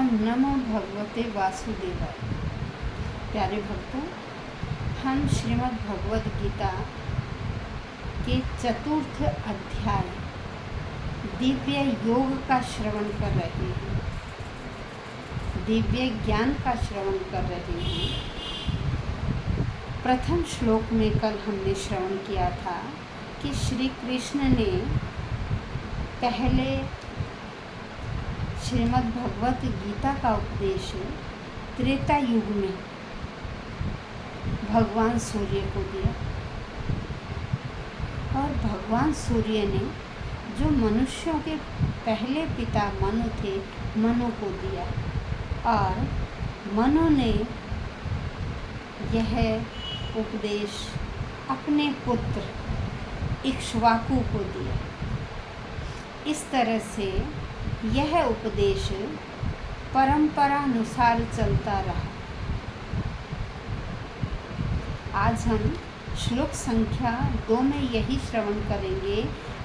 ओम नमो भगवते वासुदेवाय। प्यारे भक्तों, हम श्रीमद् भगवद गीता के चतुर्थ अध्याय दिव्य योग का श्रवण कर रहे हैं, दिव्य ज्ञान का श्रवण कर रहे हैं। प्रथम श्लोक में कल हमने श्रवण किया था कि श्री कृष्ण ने पहले श्रीमद् भगवत गीता का उपदेश त्रेता युग में भगवान सूर्य को दिया, और भगवान सूर्य ने जो मनुष्यों के पहले पिता मनु थे, मनु को दिया, और मनु ने यह उपदेश अपने पुत्र इक्ष्वाकु को दिया। इस तरह से यह उपदेश परंपरानुसार चलता रहा। आज हम श्लोक संख्या 2 में यही श्रवण करेंगे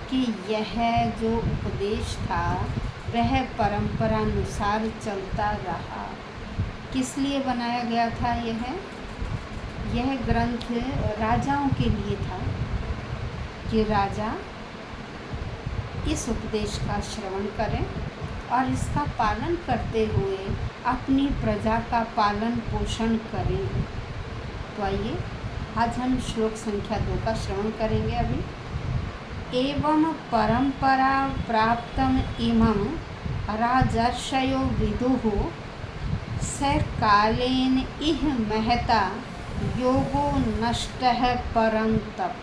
कि यह जो उपदेश था वह परंपरानुसार चलता रहा। किस लिए बनाया गया था? यह ग्रंथ राजाओं के लिए था कि राजा इस उपदेश का श्रवण करें और इसका पालन करते हुए अपनी प्रजा का पालन पोषण करें। तो आइए आज हम श्लोक संख्या 2 का श्रवण करेंगे। अभी एवं परंपरा प्राप्तम इमं राजर्षयो विदुः स कालेन इह महता योगो नष्टः परंतप।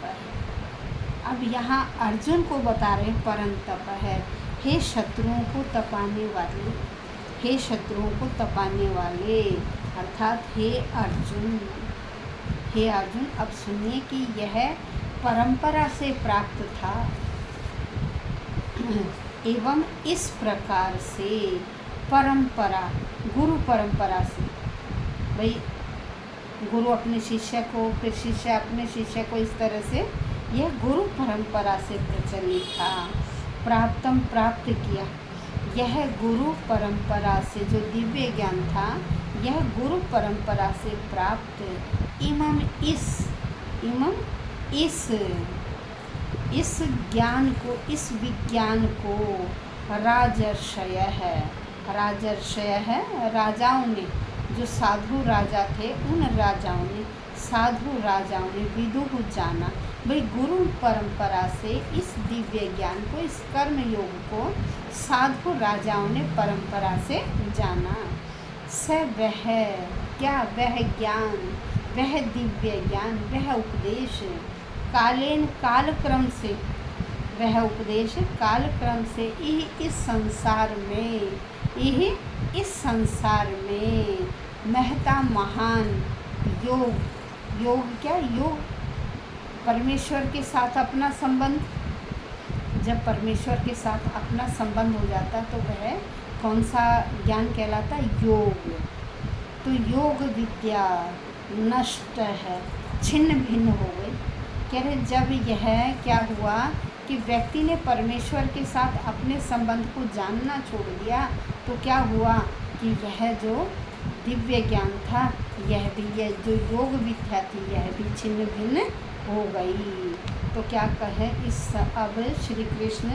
अब यहाँ अर्जुन को बता रहे परंतप है, हे शत्रुओं को तपाने वाले, हे शत्रुओं को तपाने वाले, अर्थात हे अर्जुन, हे अर्जुन अब सुनिए कि यह परंपरा से प्राप्त था। एवं इस प्रकार से परंपरा, गुरु परंपरा से, भाई गुरु अपने शिष्य को, फिर शिष्य अपने शिष्य को, इस तरह से यह गुरु परंपरा से प्रचलित था। प्राप्तम प्राप्त किया, यह गुरु परंपरा से जो दिव्य ज्ञान था यह गुरु परंपरा से प्राप्त इमम इस ज्ञान को, इस विज्ञान को राजर्षय है, राजर्षय है राजाओं ने, जो साधु राजा थे उन राजाओं ने, साधु राजाओं ने विदुः जाना। भाई गुरु परंपरा से इस दिव्य ज्ञान को, इस कर्म योग को साधु राजाओं ने परंपरा से जाना। स वह क्या, वह ज्ञान, वह दिव्य ज्ञान, वह उपदेश कालेन कालक्रम से, वह उपदेश कालक्रम से इस संसार में महता महान योग क्या, योग परमेश्वर के साथ अपना संबंध, जब परमेश्वर के साथ अपना संबंध हो जाता तो वह कौन सा ज्ञान कहलाता? योग। तो योग विद्या नष्ट है, छिन्न भिन्न हो गई। कह रहे जब यह क्या हुआ कि व्यक्ति ने परमेश्वर के साथ अपने संबंध को जानना छोड़ दिया तो क्या हुआ कि यह जो दिव्य ज्ञान था, यह भी, यह जो योग विद्या थी, यह भी छिन्न भिन्न हो गई। तो क्या कहे इस, अब श्री कृष्ण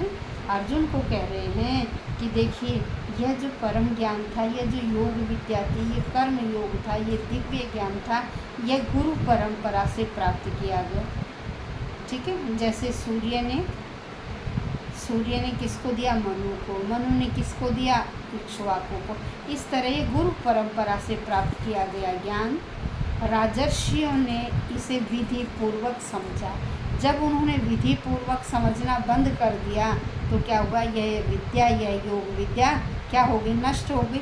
अर्जुन को कह रहे हैं कि देखिए यह जो परम ज्ञान था, यह जो योग विद्या थी, ये कर्म योग था, ये दिव्य ज्ञान था, यह गुरु परंपरा से प्राप्त किया गया। ठीक है, जैसे सूर्य ने किसको दिया? मनु को, मनु ने किसको दिया? इक्ष्वाकु को। इस तरह ये गुरु परंपरा से प्राप्त किया गया ज्ञान राजर्षियों ने इसे विधि पूर्वक समझा। जब उन्होंने विधि पूर्वक समझना बंद कर दिया तो क्या हुआ? यह विद्या, यह योग विद्या क्या हो गई? नष्ट हो गई।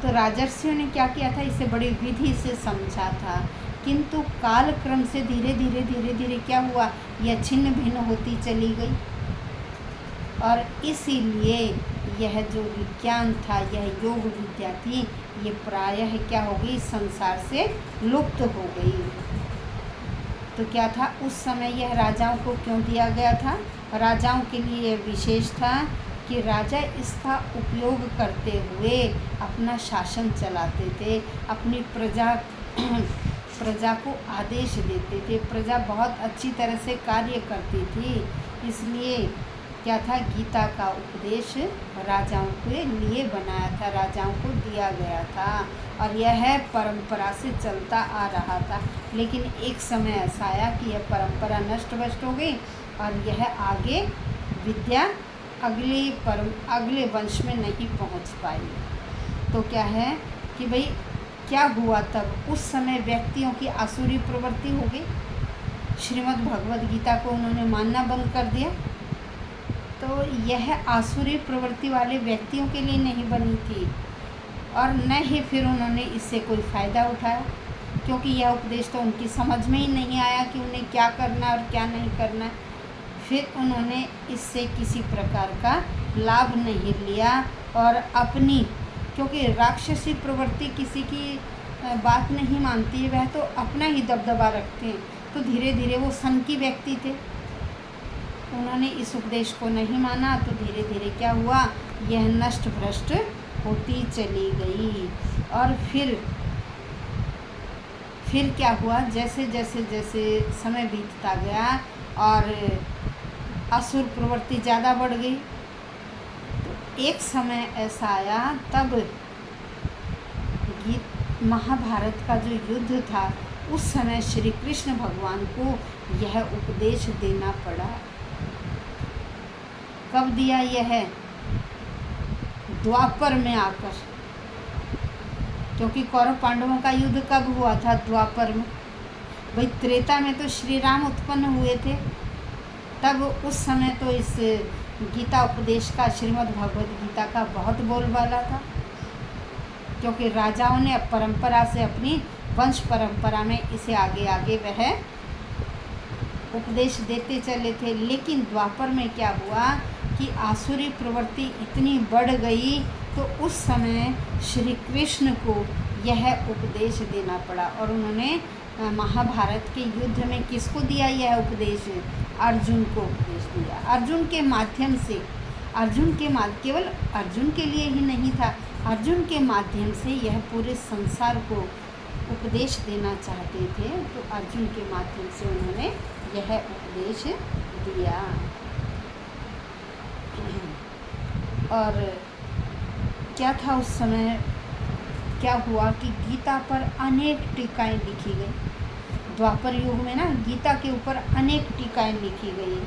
तो राजर्षियों ने क्या किया था? इसे बड़ी विधि से समझा था, किंतु कालक्रम से धीरे धीरे क्या हुआ? यह छिन्न भिन्न होती चली गई, और इसीलिए यह जो विज्ञान था, यह योग विद्या थी, ये प्रायः क्या हो गई? संसार से लुप्त हो गई। तो क्या था उस समय? यह राजाओं को क्यों दिया गया था? राजाओं के लिए विशेष था कि राजा इसका उपयोग करते हुए अपना शासन चलाते थे, अपनी प्रजा को आदेश देते थे। प्रजा बहुत अच्छी तरह से कार्य करती थी। इसलिए क्या था, गीता का उपदेश राजाओं के लिए बनाया था, राजाओं को दिया गया था और यह परंपरा से चलता आ रहा था। लेकिन एक समय ऐसा आया कि यह परंपरा नष्ट भ्रष्ट हो गई और यह आगे विद्या अगले वंश में नहीं पहुंच पाई। तो क्या है कि भाई क्या हुआ तब, उस समय व्यक्तियों की आसुरी प्रवृत्ति हो गई, श्रीमद् भगवद गीता को उन्होंने मानना बंद कर दिया। तो यह आसुरी प्रवृत्ति वाले व्यक्तियों के लिए नहीं बनी थी और न ही फिर उन्होंने इससे कोई फ़ायदा उठाया, क्योंकि यह उपदेश तो उनकी समझ में ही नहीं आया कि उन्हें क्या करना और क्या नहीं करना। फिर उन्होंने इससे किसी प्रकार का लाभ नहीं लिया और अपनी, क्योंकि राक्षसी प्रवृत्ति किसी की बात नहीं मानती है, वह तो अपना ही दबदबा रखते हैं। तो धीरे धीरे वो सनकी व्यक्ति थे, उन्होंने इस उपदेश को नहीं माना, तो धीरे धीरे क्या हुआ, यह नष्ट भ्रष्ट होती चली गई। और फिर क्या हुआ, जैसे जैसे जैसे समय बीतता गया और असुर प्रवृत्ति ज़्यादा बढ़ गई, तो एक समय ऐसा आया तब महाभारत का जो युद्ध था, उस समय श्री कृष्ण भगवान को यह उपदेश देना पड़ा। कब दिया यह, द्वापर में आकर, क्योंकि कौरव पांडवों का युद्ध कब हुआ था, द्वापर में। भाई त्रेता में तो श्री राम उत्पन्न हुए थे, तब उस समय तो इस गीता उपदेश का, श्रीमद् भगवद गीता का बहुत बोलबाला था, क्योंकि राजाओं ने परंपरा से, अपनी वंश परंपरा में इसे आगे आगे वह उपदेश देते चले थे। लेकिन द्वापर में क्या हुआ कि आसुरी प्रवृत्ति इतनी बढ़ गई, तो उस समय श्री कृष्ण को यह उपदेश देना पड़ा। और उन्होंने महाभारत के युद्ध में किसको दिया यह उपदेश, अर्जुन को उपदेश दिया। अर्जुन के माध्यम से, केवल अर्जुन के लिए ही नहीं था, अर्जुन के माध्यम से यह पूरे संसार को उपदेश देना चाहते थे। तो अर्जुन के माध्यम से उन्होंने यह उपदेश दिया। और क्या था, उस समय क्या हुआ कि गीता पर अनेक टीकाएं लिखी गई। द्वापर युग में ना गीता के ऊपर अनेक टीकाएं लिखी गई,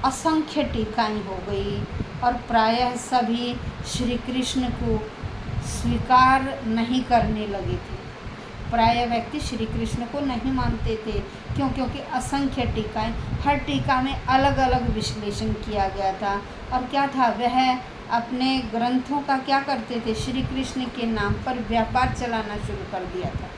असंख्य टीकाएं हो गई और प्रायः सभी श्री कृष्ण को स्वीकार नहीं करने लगे थे। प्रायः व्यक्ति श्री कृष्ण को नहीं मानते थे, क्योंकि असंख्य टीकाएं, हर टीका में अलग अलग विश्लेषण किया गया था। और क्या था, वह अपने ग्रंथों का क्या करते थे, श्री कृष्ण के नाम पर व्यापार चलाना शुरू कर दिया था।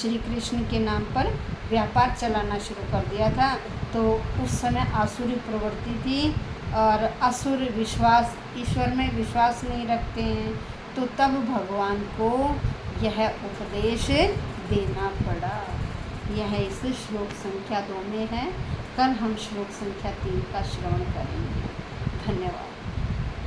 श्री कृष्ण के नाम पर व्यापार चलाना शुरू कर दिया था। तो उस समय आसुरी प्रवृत्ति थी और असुर विश्वास, ईश्वर में विश्वास नहीं रखते हैं। तो तब भगवान को यह उपदेश देना पड़ा। यह इस श्लोक संख्या 2 में है। कल हम श्लोक संख्या 3 का श्रवण करेंगे। धन्यवाद।